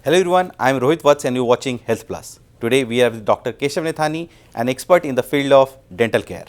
Hello everyone, I am Rohit Vats and you are watching Health Plus. Today we have Dr Keshav Naithani, an expert in the field of dental care.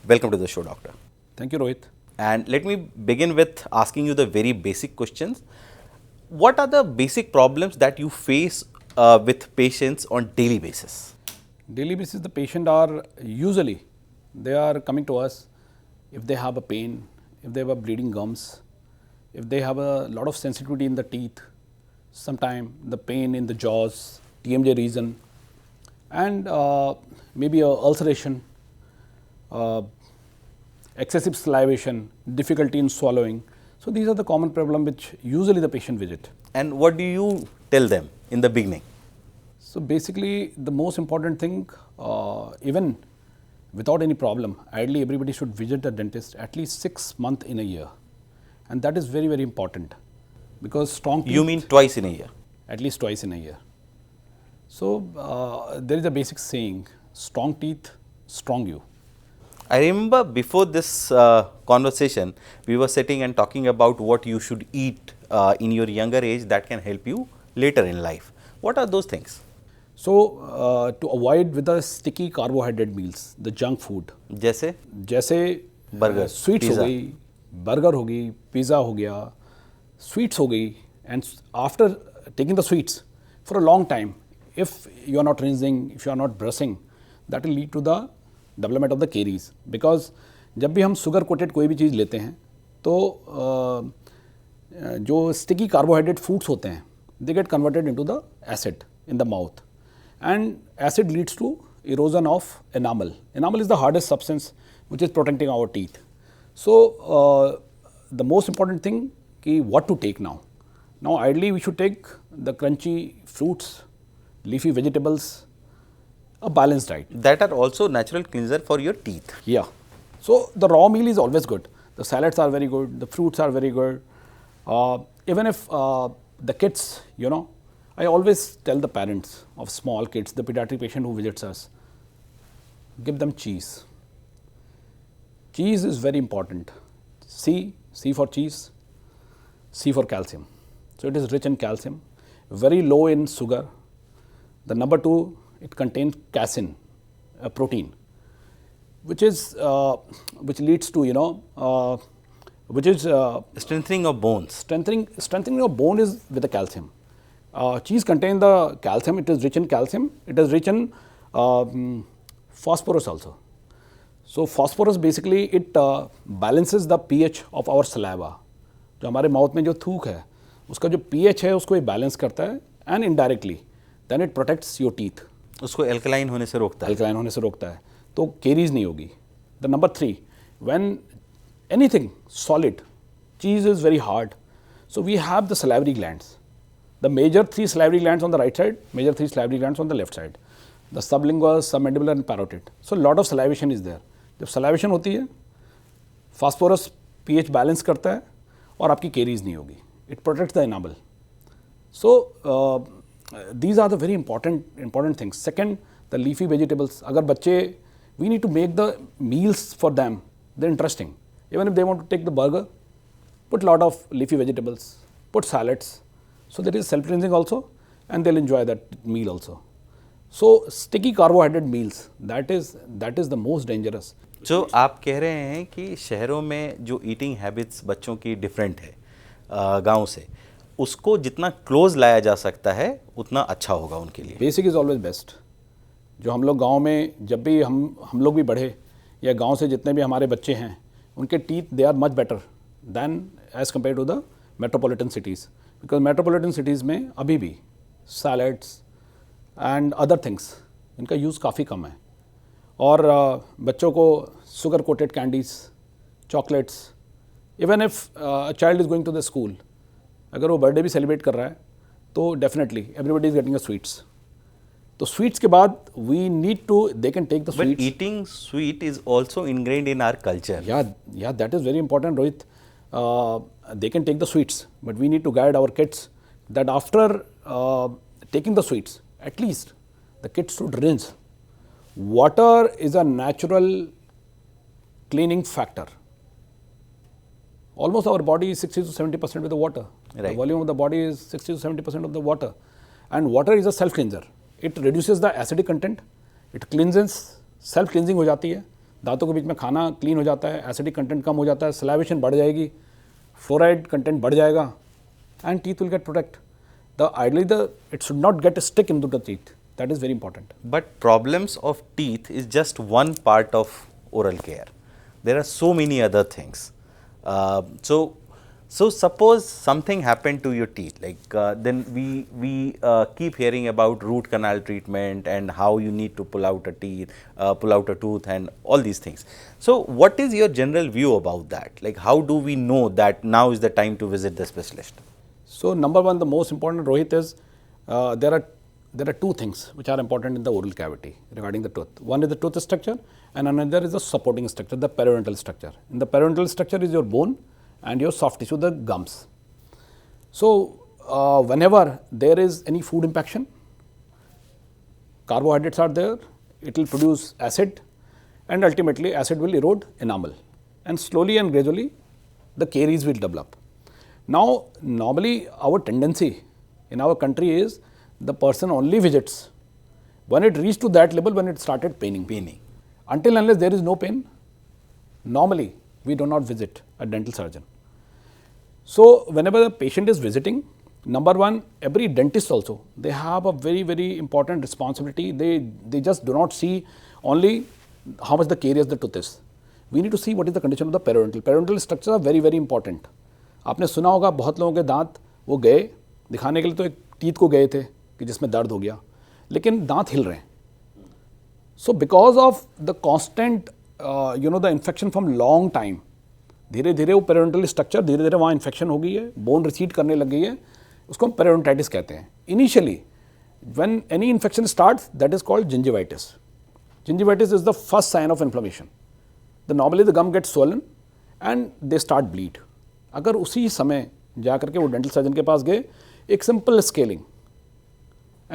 Welcome to the show, doctor. Thank you, Rohit. And let me begin with asking you the very basic questions. What are the basic problems that you face with patients on daily basis? Daily basis, the patient are usually, they are coming to us if they have a pain, if they have a bleeding gums, if they have a lot of sensitivity in the teeth, sometime the pain in the jaws, TMJ region, and maybe a ulceration, excessive salivation, difficulty in swallowing. So these are the common problem which usually the patient visit. And what do you tell them in the beginning? So basically, the most important thing, even without any problem, ideally everybody should visit the dentist at least 6 months in a year, and that is very, very important because strong teeth. You mean twice in a year? At least twice in a year. So there is a basic saying: strong teeth, strong you. I remember before this conversation, we were sitting and talking about what you should eat in your younger age that can help you later in life. What are those things? So to avoid with the sticky carbohydrate meals, the junk food. जैसे burger, sweets हो गई, burger हो गई, pizza हो गया, sweets हो गई, and after taking the sweets for a long time, if you are not rinsing, if you are not brushing, that will lead to the development of the caries. Because जब भी हम sugar coated कोई भी चीज़ लेते हैं तो जो sticky carbohydrate foods होते हैं, they get converted into the acid in the mouth, and acid leads to erosion of enamel. Enamel is the hardest substance which is protecting our teeth. So the most important thing ki what to take now. Now ideally we should take the crunchy fruits, leafy vegetables, a balanced diet. That are also natural cleanser for your teeth. Yeah. So the raw meal is always good. The salads are very good. The fruits are very good. Even if the kids, you know, I always tell the parents of small kids, the pediatric patient who visits us, give them cheese. Cheese is very important. C for cheese, C for calcium. So it is rich in calcium, very low in sugar. The number 2, it contains casein, a protein, which is which leads to which is strengthening of bones. Strengthening of bone is with the calcium. Cheese contains the calcium. It is rich in calcium. It is rich in phosphorus also. So phosphorus basically it balances the pH of our saliva. जो हमारे mouth में जो थूक है उसका जो pH है उसको ये बैलेंस करता है, and indirectly then it protects your teeth. उसको alkaline होने से रोकता है. Alkaline होने से रोकता है, तो caries नहीं होगी. The number 3, when anything solid, cheese is very hard. So we have the salivary glands. The major 3 salivary glands on the right side, major 3 salivary glands on the left side. The sublingual, submandibular and parotid. So lot of salivation is there. जब salivation होती है, phosphorus pH balance करता है और आपकी caries नहीं होगी. It protects the enamel. So these are the very important things. Second, the leafy vegetables. अगर बच्चे, we need to make the meals for them. They're interesting. Even if they want to take the burger, put lot of leafy vegetables, put salads. So there is self-cleansing also, and they'll enjoy that meal also. So sticky carbohydrate meals, that is the most dangerous. जो आप कह रहे हैं कि शहरों में जो eating habits बच्चों की डिफरेंट है गांव से, उसको जितना क्लोज लाया जा सकता है उतना अच्छा होगा उनके लिए. Basic is always best. जो हम लोग गांव में जब भी हम लोग भी बढ़े या गांव से जितने भी हमारे बच्चे हैं उनके teeth they are much better than as compare to the metropolitan cities. Because metropolitan cities में अभी भी सैलड्स एंड अदर थिंग्स इनका यूज़ काफ़ी कम है, और बच्चों को sugar coated candies, chocolates, even if child is going to the school, अगर वो बर्थडे भी सेलिब्रेट कर रहा है तो definitely everybody is getting a sweets. तो स्वीट्स के बाद we need to, they can take the sweets. But eating sweet is also ingrained in our culture. Yeah that is very important, Rohit. They can take the sweets, but we need to guide our kids that after taking the sweets, at least the kids should rinse. Water is a natural cleaning factor. Almost our body is 60 to 70% with the water. Right. The volume of the body is 60 to 70% of the water. And water is a self cleanser. It reduces the acidic content. It cleanses, self cleansing हो जाती है. दांतों के बीच में खाना clean हो जाता है, एसिडिक कंटेंट कम हो जाता है, सलाइवेशन बढ़ जाएगी, फ्लोराइड कंटेंट बढ़ जाएगा, and teeth will get protect. It should not get stick into the teeth. That is very important. But problems of teeth is just one part of oral care. There are so many other things. So suppose something happened to your teeth, like then we keep hearing about root canal treatment and how you need to pull out a tooth and all these things. So what is your general view about that? Like, how do we know that now is the time to visit the specialist? So number one, the most important, Rohit, is there are two things which are important in the oral cavity regarding the tooth. One is the tooth structure and another is the supporting structure, the periodontal structure. In the periodontal structure is your bone and your soft tissue, the gums. So whenever there is any food impaction, carbohydrates are there, it will produce acid, and ultimately acid will erode enamel, and slowly and gradually the caries will develop. Now normally our tendency in our country is the person only visits when it reached to that level, when it started paining. Until unless there is no pain, normally we do not visit a dental surgeon. So whenever the patient is visiting, number one, every dentist also, they have a very, very important responsibility. They just do not see only how much the caries the tooth is. We need to see what is the condition of the periodontal. Periodontal structures are very, very important. आपने सुना होगा बहुत लोगों के दांत वो गए दिखाने के लिए, तो एक टीथ को गए थे कि जिसमें दर्द हो गया, लेकिन दांत हिल रहे हैं. So because of the constant the infection from long time, धीरे धीरे वो पेरियोडोंटल स्ट्रक्चर धीरे धीरे वहाँ इन्फेक्शन हो गई है, बोन रिसीड करने लग गई है, उसको हम पेरियोडोंटाइटिस कहते हैं. Initially when any infection starts, that is called gingivitis. Gingivitis is the first sign of inflammation. Normally the gum get swollen and they start bleed. अगर उसी समय जाकर के वो डेंटल सर्जन के पास गए, एक simple scaling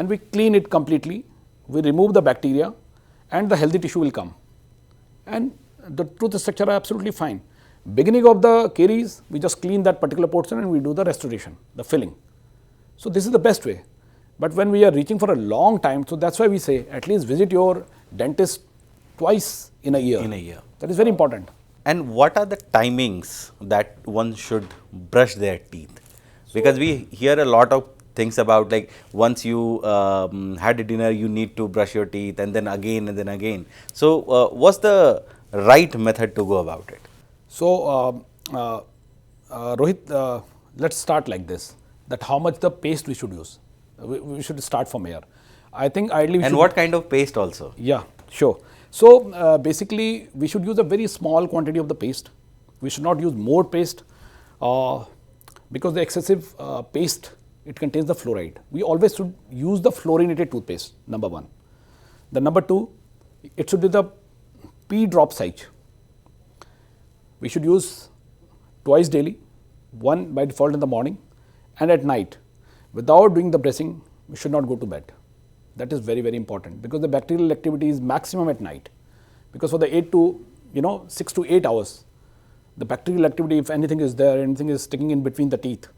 and we clean it completely, we remove the bacteria and the healthy tissue will come and the tooth structure are absolutely fine. Beginning of the caries, we just clean that particular portion and we do the restoration, the filling. So this is the best way. But when we are reaching for a long time, so that's why we say at least visit your dentist twice in a year. That is very important. And what are the timings that one should brush their teeth? Because we hear a lot of things about, like, once you had a dinner, you need to brush your teeth, and then again and then again. So what's the right method to go about it? So Rohit, let's start like this, that how much the paste we should use. We should start from here. I think ideally we and what kind of paste also? Yeah, sure. So basically we should use a very small quantity of the paste. We should not use more paste because the excessive paste, it contains the fluoride. We always should use the fluorinated toothpaste, number one. The number two, it should be the pea drop size. We should use twice daily, one by default in the morning and at night. Without doing the brushing, we should not go to bed. That is very, very important because the bacterial activity is maximum at night. Because for the 6 to 8 hours, the bacterial activity, if anything is there, anything is sticking in between the teeth,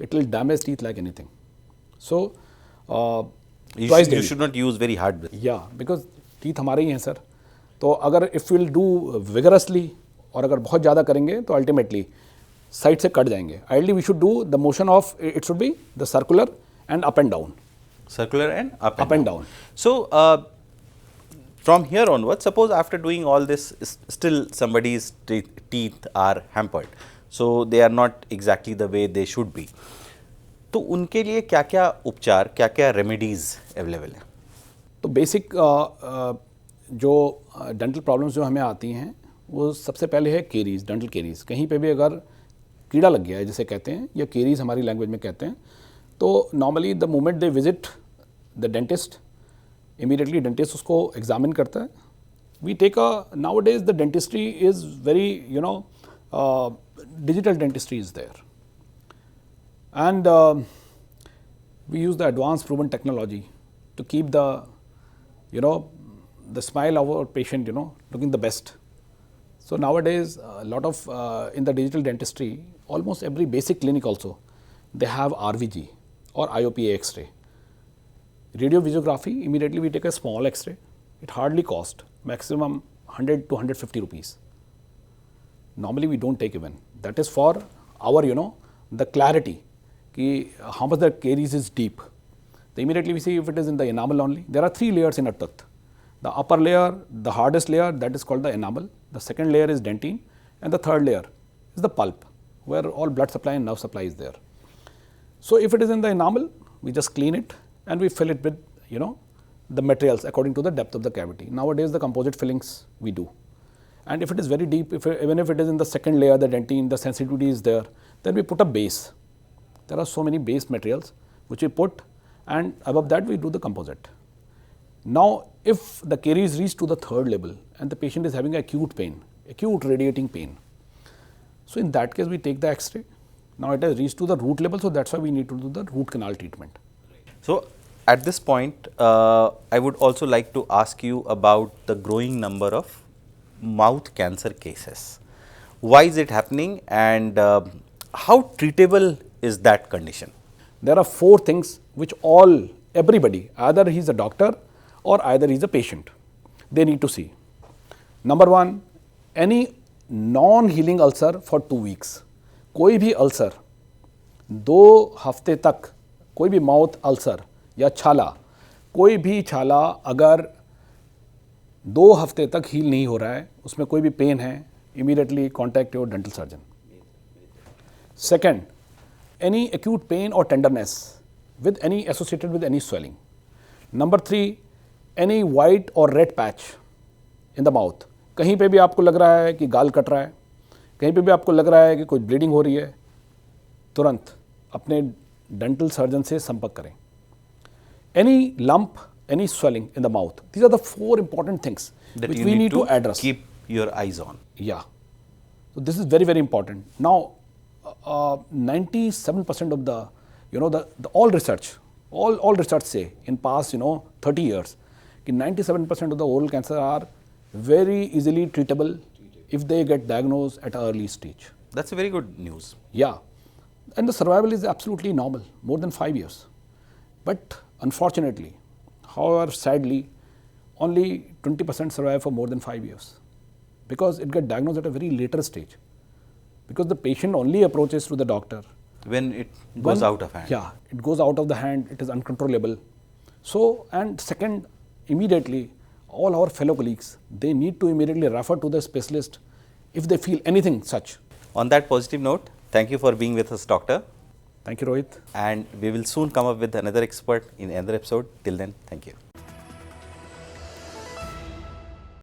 it will damage teeth like anything. So, you should not use very hard brush. Yeah, because teeth हमारे ही हैं sir. तो अगर if we will do vigorously और अगर बहुत ज़्यादा करेंगे तो ultimately side से कट जाएंगे. Ideally we should do the motion of, it should be the circular and up and down. Circular and up and down. So from here onwards, suppose after doing all this, still somebody's teeth are hampered, so they are not exactly the way they should be. तो उनके लिए क्या क्या उपचार, क्या क्या remedies available हैं? तो बेसिक जो डेंटल प्रॉब्लम्स जो हमें आती हैं, वो सबसे पहले है केरीज, डेंटल केरीज. कहीं पे भी अगर कीड़ा लग गया है जिसे कहते हैं, या केरीज हमारी लैंग्वेज में कहते हैं, तो normally the moment they visit the dentist, immediately dentist उसको एग्जामिन करता है. We take nowadays the dentistry is very digital dentistry is there, and we use the advanced proven technology to keep the the smile of our patient looking the best. So nowadays a lot of in the digital dentistry, almost every basic clinic also, they have RVG or IOPA X-ray. Radiovisiography, immediately we take a small X-ray. It hardly cost, maximum 100 to 150 rupees. Normally we don't take even. That is for our, the clarity, ki how much the caries is deep. So immediately we see if it is in the enamel only. There are 3 layers in a tooth. The upper layer, the hardest layer, that is called the enamel. The second layer is dentine, and the third layer is the pulp, where all blood supply and nerve supply is there. So if it is in the enamel, we just clean it and we fill it with, the materials according to the depth of the cavity. Nowadays, the composite fillings we do. And if it is very deep, even if it is in the second layer, the dentine, the sensitivity is there, then we put a base. There are so many base materials which we put, and above that we do the composite. Now, if the caries reach to the third level and the patient is having acute pain, acute radiating pain, so in that case we take the X-ray. Now it has reached to the root level, so that's why we need to do the root canal treatment. So at this point, I would also like to ask you about the growing number of mouth cancer cases. Why is it happening, and how treatable is that condition? There are 4 things which everybody, either he is a doctor or either he is a patient, they need to see. Number 1, any non-healing ulcer for 2 weeks. कोई भी ulcer 2 हफ्ते तक, कोई भी mouth ulcer या छाला, कोई भी छाला अगर 2 हफ्ते तक हील नहीं हो रहा है, उसमें कोई भी पेन है, immediately contact your dental surgeon. Second, any acute pain or tenderness associated with any swelling. Number 3, any white or red patch in the mouth. कहीं पे भी आपको लग रहा है कि गाल कट रहा है, कहीं पे भी आपको लग रहा है कि कोई ब्लीडिंग हो रही है, तुरंत अपने डेंटल सर्जन से संपर्क करें. Any lump, any swelling in the mouth. These are the 4 important things that which you we need to address. Keep your eyes on. Yeah. So this is very, very important. Now, 97% of the, all research say in past, 30 years, 97% of the oral cancer are very easily treatable if they get diagnosed at an early stage. That's a very good news. Yeah. And the survival is absolutely normal, more than 5 years. But unfortunately, however sadly, only 20% survive for more than 5 years, because it gets diagnosed at a very later stage, because the patient only approaches to the doctor when it goes out of hand. Yeah, it goes out of the hand, it is uncontrollable. So, and second, immediately all our fellow colleagues, they need to immediately refer to the specialist if they feel anything such. On that positive note, thank you for being with us, doctor. Thank you, Rohit. And we will soon come up with another expert in another episode. Till then, thank you.